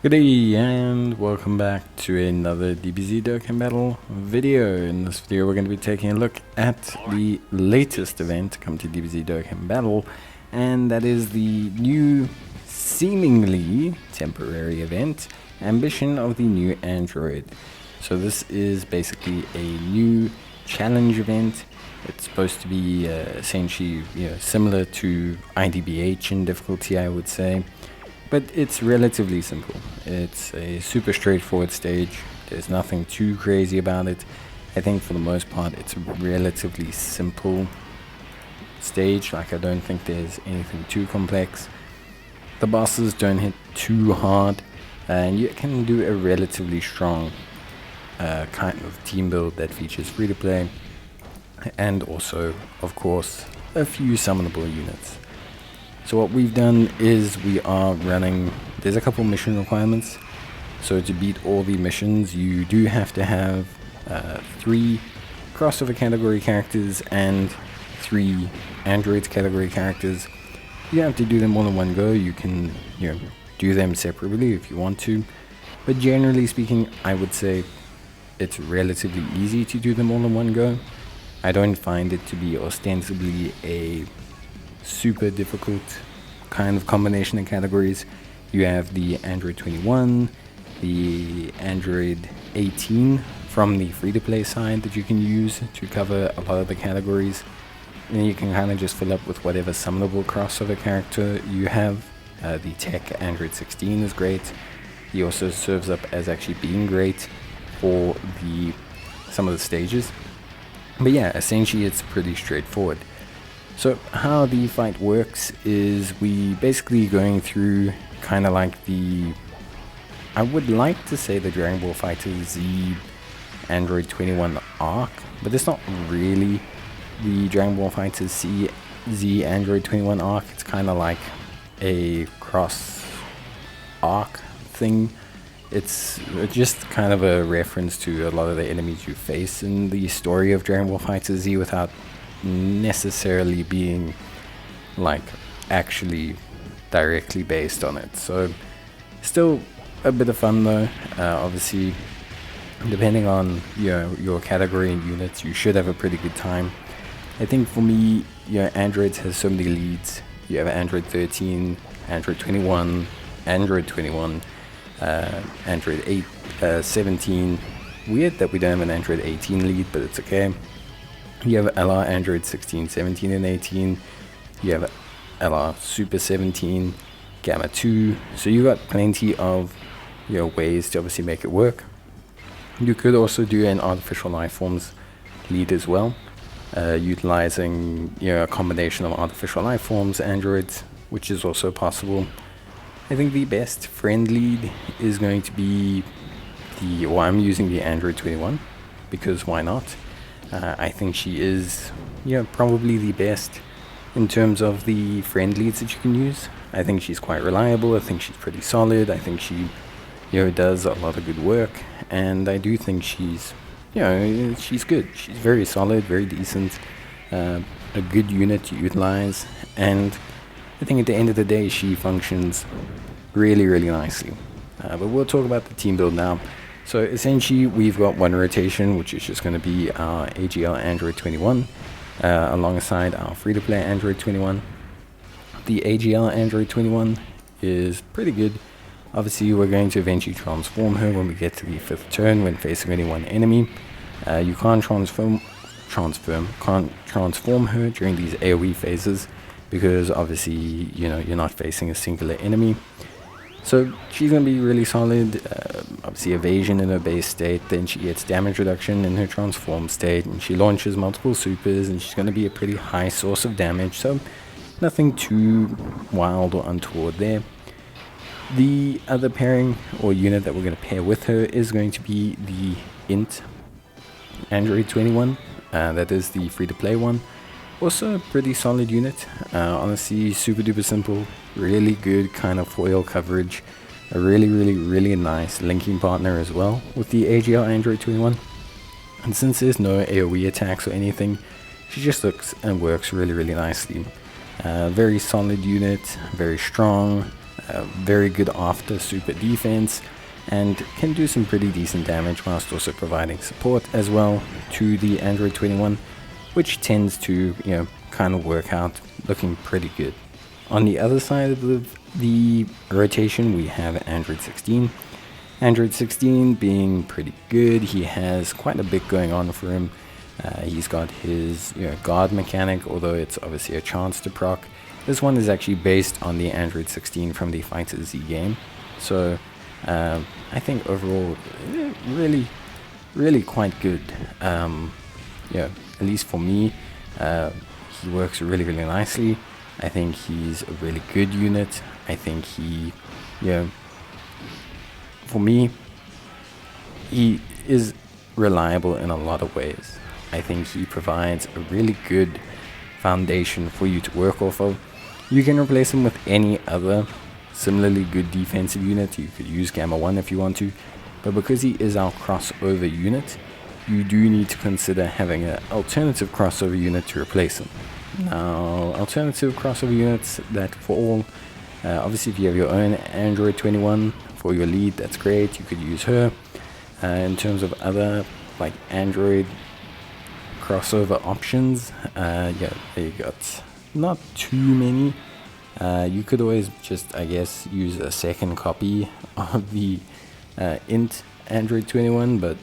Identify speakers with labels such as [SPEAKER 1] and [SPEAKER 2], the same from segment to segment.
[SPEAKER 1] Good day and welcome back to another DBZ Dokkan battle video. In this video we're going to be taking a look at the latest event to come to DBZ Dokkan battle, and that is the new, seemingly temporary event, Ambition of the New Android. So this is basically a new challenge event. It's supposed to be essentially similar to IDBH in difficulty, I would say. But it's relatively simple. It's a super straightforward stage. There's nothing too crazy about it. I think for the most part it's a relatively simple stage. Like, I don't think there's anything too complex. The bosses don't hit too hard, and you can do a relatively strong kind of team build that features free to play, and also, of course, a few summonable units. So what we've done is we are running, there's a couple mission requirements. So to beat all the missions, you do have to have 3 crossover category characters and 3 androids category characters. You have to do them all in one go. You can do them separately if you want to, but generally speaking I would say it's relatively easy to do them all in one go. I don't find it to be ostensibly a super difficult kind of combination of categories. You have the Android 21, the Android 18 from the free-to-play side that you can use to cover a lot of the categories, and you can kind of just fill up with whatever summonable crossover character you have. The tech Android 16 is great. He also serves up as actually being great for some of the stages. But yeah, essentially it's pretty straightforward. So how the fight works is we basically going through kind of like I would like to say the Dragon Ball FighterZ Z Android 21 arc, but it's not really the Dragon Ball FighterZ Z Android 21 arc. It's kind of like a cross arc thing. It's just kind of a reference to a lot of the enemies you face in the story of Dragon Ball FighterZ without necessarily being like actually directly based on it. So still a bit of fun though. Obviously depending on your category and units, you should have a pretty good time. I think for me, Androids has so many leads. You have Android 13, Android 21, Android 21, Android 8, 17. Weird that we don't have an Android 18 lead, but it's okay. You have LR Android 16, 17, and 18. You have LR Super 17, Gamma 2. So you got plenty of ways to obviously make it work. You could also do an artificial life forms lead as well, utilizing a combination of artificial life forms androids, which is also possible. I think the best friend lead is going to be I'm using the Android 21 because why not? I think she is probably the best in terms of the friend leads that you can use. I think she's quite reliable. I think she's pretty solid. I think she does a lot of good work, and I do think she's she's good. She's very solid, very decent, a good unit to utilize, and I think at the end of the day she functions really, really nicely. But we'll talk about the team build now. So essentially we've got one rotation, which is just going to be our AGL Android 21 alongside our free-to-play Android 21. The AGL Android 21 is pretty good. Obviously we're going to eventually transform her when we get to the 5th turn when facing only one enemy. You can't transform her during these AoE phases because obviously you're not facing a singular enemy. So she's going to be really solid. Obviously evasion in her base state, then she gets damage reduction in her transform state, and she launches multiple supers, and she's going to be a pretty high source of damage, so nothing too wild or untoward there. The other pairing or unit that we're going to pair with her is going to be the Int Android 21. That is the free-to-play one. Also a pretty solid unit. Honestly, super duper simple, really good kind of foil coverage, a really nice linking partner as well with the AGL Android 21. And since there's no AoE attacks or anything, she just looks and works really nicely. Very solid unit, very strong, very good after super defense, and can do some pretty decent damage whilst also providing support as well to the Android 21, which tends to, kind of work out looking pretty good. On the other side of the rotation, we have Android 16. Android 16 being pretty good. He has quite a bit going on for him. He's got his guard mechanic, although it's obviously a chance to proc. This one is actually based on the Android 16 from the Fighter Z game. So I think overall, really, really quite good. At least for me, he works really, really nicely. I think he's a really good unit. I think he, for me, he is reliable in a lot of ways. I think he provides a really good foundation for you to work off of. You can replace him with any other similarly good defensive unit. You could use Gamma 1 if you want to, but because he is our crossover unit, you do need to consider having an alternative crossover unit to replace him. Now, alternative crossover units that for all, obviously if you have your own Android 21 for your lead, that's great, you could use her. In terms of other like Android crossover options, you got not too many. You could always just, I guess, use a second copy of the int Android 21, but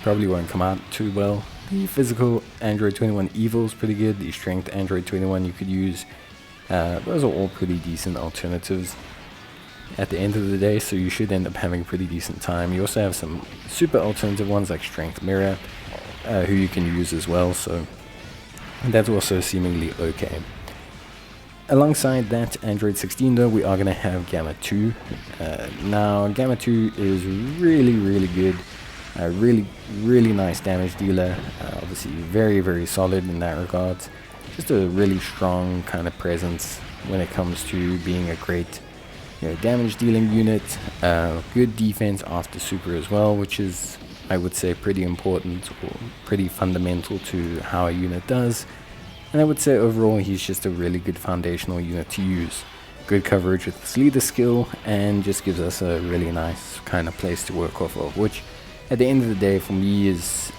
[SPEAKER 1] probably won't come out too well. The physical Android 21 Evil is pretty good. The strength Android 21 you could use. Those are all pretty decent alternatives at the end of the day, so you should end up having a pretty decent time. You also have some super alternative ones like Strength Mirror, who you can use as well, so that's also seemingly okay. Alongside that Android 16 though, we are going to have Gamma 2. Now Gamma 2 is really, really good. Really, really nice damage dealer. Obviously very, very solid in that regard. Just a really strong kind of presence when it comes to being a great damage dealing unit. Good defense after super as well, which is, I would say, pretty important or pretty fundamental to how a unit does. And I would say overall he's just a really good foundational unit to use. Good coverage with his leader skill, and just gives us a really nice kind of place to work off of, which at the end of the day for me is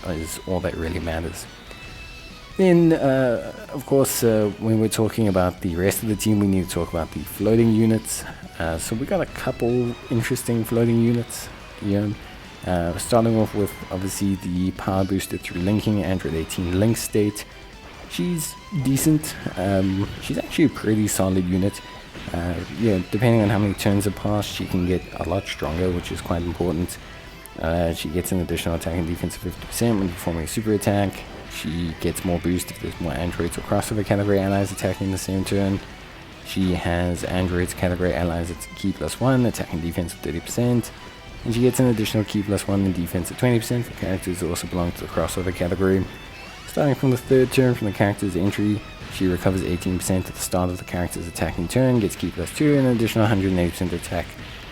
[SPEAKER 1] all that really matters. Then of course when we're talking about the rest of the team, we need to talk about the floating units. So we got a couple interesting floating units. Starting off with obviously the power booster through linking, Android 18 link state. She's decent. She's actually a pretty solid unit. Depending on how many turns have passed, she can get a lot stronger, which is quite important. She gets an additional attack and defense of 50% when performing a super attack. She gets more boost if there's more androids or crossover category allies attacking the same turn. She has androids category allies at key +1, attack and defense of 30%. And she gets an additional key +1 in defense of 20% for characters who also belong to the crossover category. Starting from the third turn from the character's entry, she recovers 18% at the start of the character's attacking turn, gets key +2, and an additional 180% attack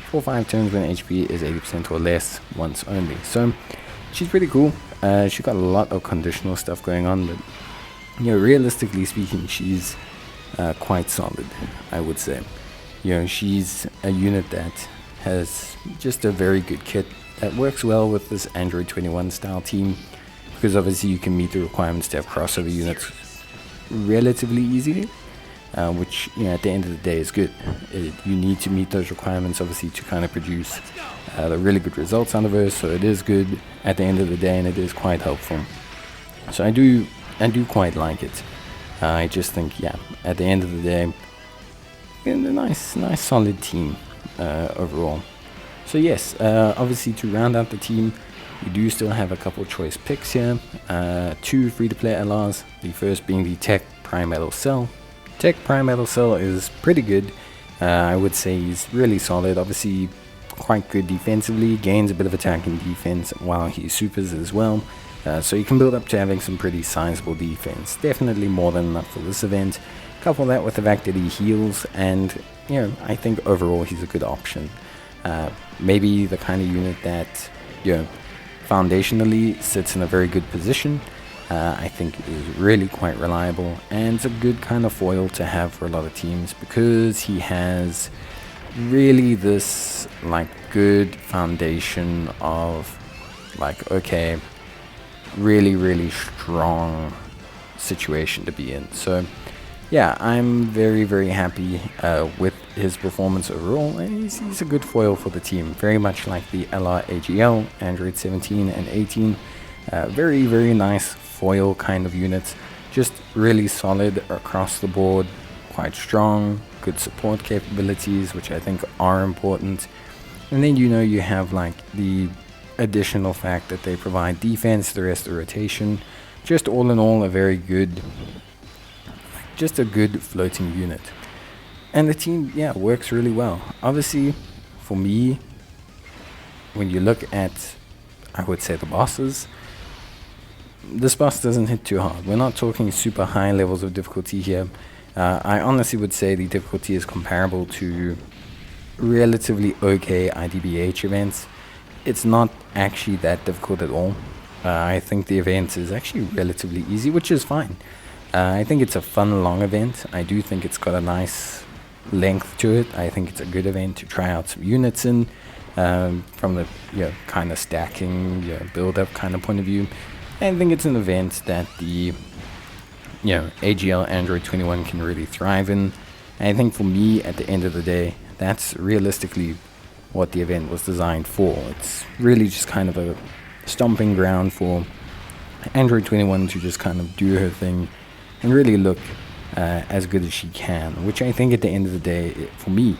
[SPEAKER 1] for 5 turns when HP is 80% or less, once only. So she's pretty cool. She's got a lot of conditional stuff going on, but realistically speaking, she's quite solid, I would say. She's a unit that has just a very good kit that works well with this Android 21 style team, because obviously you can meet the requirements to have crossover units relatively easily, which at the end of the day is good. You need to meet those requirements obviously to kind of produce the really good results out of her, so it is good at the end of the day, and it is quite helpful. So I do quite like it. I just think at the end of the day, a nice solid team overall. So yes, obviously to round out the team, we do still have a couple choice picks here. 2 free-to-play LRs, the first being the Tech Prime Metal Cell. Tech Prime Metal Cell is pretty good. I would say he's really solid, obviously quite good defensively, gains a bit of attack and defense while he supers as well. So you can build up to having some pretty sizable defense, definitely more than enough for this event. Couple that with the fact that he heals, and I think overall he's a good option. Maybe the kind of unit that foundationally sits in a very good position. I think is really quite reliable, and it's a good kind of foil to have for a lot of teams, because he has really this like good foundation of like, okay, really strong situation to be in. So yeah, I'm very happy with his performance overall, and he's a good foil for the team, very much like the LR AGL, Android 17 and 18. Very nice foil kind of units, just really solid across the board, quite strong, good support capabilities, which I think are important. And then you have like the additional fact that they provide defense the rest of the rotation. Just all in all, a very good, just a good floating unit. And the team, yeah, works really well. Obviously, for me, when you look at, I would say, the bosses, this boss doesn't hit too hard. We're not talking super high levels of difficulty here. I honestly would say the difficulty is comparable to relatively okay IDBH events. It's not actually that difficult at all. I think the event is actually relatively easy, which is fine. I think it's a fun, long event. I do think it's got a nice length to it. I think it's a good event to try out some units in, from the kind of stacking, build-up kind of point of view. I think it's an event that the AGL Android 21 can really thrive in. And I think for me, at the end of the day, that's realistically what the event was designed for. It's really just kind of a stomping ground for Android 21 to just kind of do her thing and really look as good as she can, which I think at the end of the day, for me,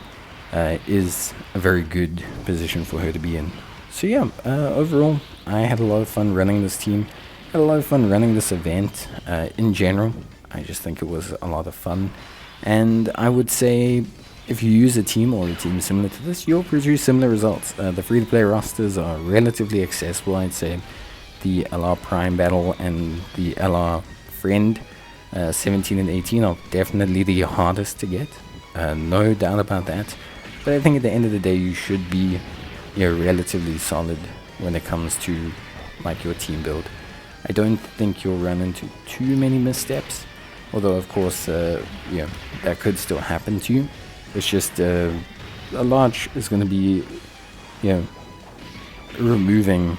[SPEAKER 1] is a very good position for her to be in. So yeah, overall, I had a lot of fun running this team. Had a lot of fun running this event in general. I just think it was a lot of fun. And I would say if you use a team or a team similar to this, you'll produce similar results. The free-to-play rosters are relatively accessible, I'd say. The LR Prime Battle and the LR Friend 17 and 18 are definitely the hardest to get. No doubt about that. But I think at the end of the day, you should be relatively solid when it comes to like your team build. I don't think you'll run into too many missteps, although of course that could still happen to you. It's just a large is going to be removing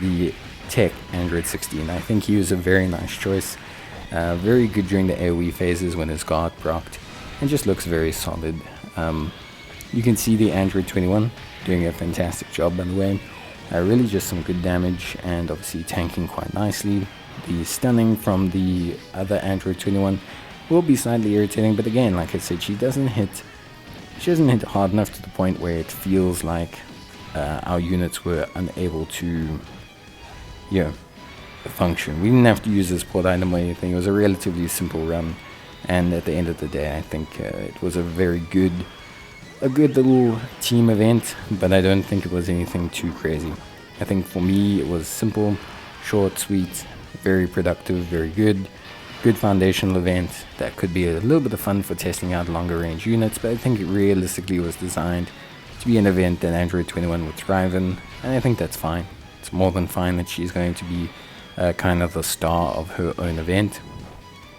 [SPEAKER 1] the tech Android 16. I think he was a very nice choice, very good during the AoE phases when his guard procced, and just looks very solid. You can see the Android 21 doing a fantastic job, by the way. Really just some good damage and obviously tanking quite nicely. The stunning from the other Android 21 will be slightly irritating, but again, like I said, she doesn't hit hard enough to the point where it feels like our units were unable to function. We didn't have to use this port item or anything. It was a relatively simple run, and at the end of the day, I think it was a good little team event, but I don't think it was anything too crazy. I think for me it was simple, short, sweet, very productive, very good foundational event that could be a little bit of fun for testing out longer range units, but I think it realistically was designed to be an event that Android 21 would thrive in, and I think that's fine. It's more than fine that she's going to be kind of the star of her own event.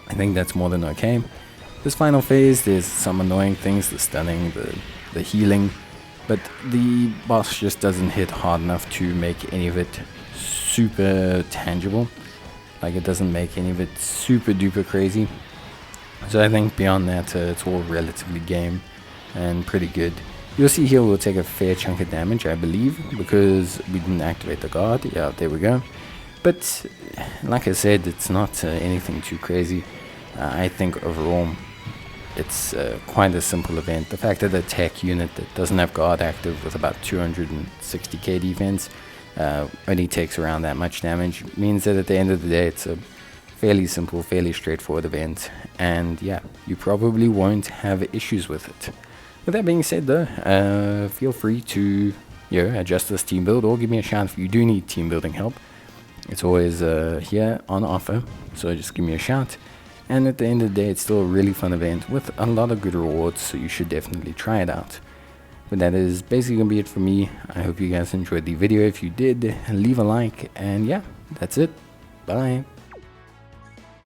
[SPEAKER 1] I think that's more than okay. This final phase, there's some annoying things, the stunning, the healing, but the boss just doesn't hit hard enough to make any of it super tangible. Like, it doesn't make any of it super duper crazy. So I think beyond that, it's all relatively game and pretty good. You'll see here we'll take a fair chunk of damage, I believe, because we didn't activate the guard. Yeah, there we go. But like I said, it's not anything too crazy. I think overall it's quite a simple event. The fact that the tech unit that doesn't have guard active with about 260k defense only takes around that much damage means that at the end of the day it's a fairly simple, fairly straightforward event, and yeah, you probably won't have issues with it. With that being said though, feel free to adjust this team build or give me a shout if you do need team building help. It's always here on offer, so just give me a shout. And at the end of the day, it's still a really fun event with a lot of good rewards, so you should definitely try it out. But that is basically going to be it for me. I hope you guys enjoyed the video. If you did, leave a like, and yeah, that's it. Bye.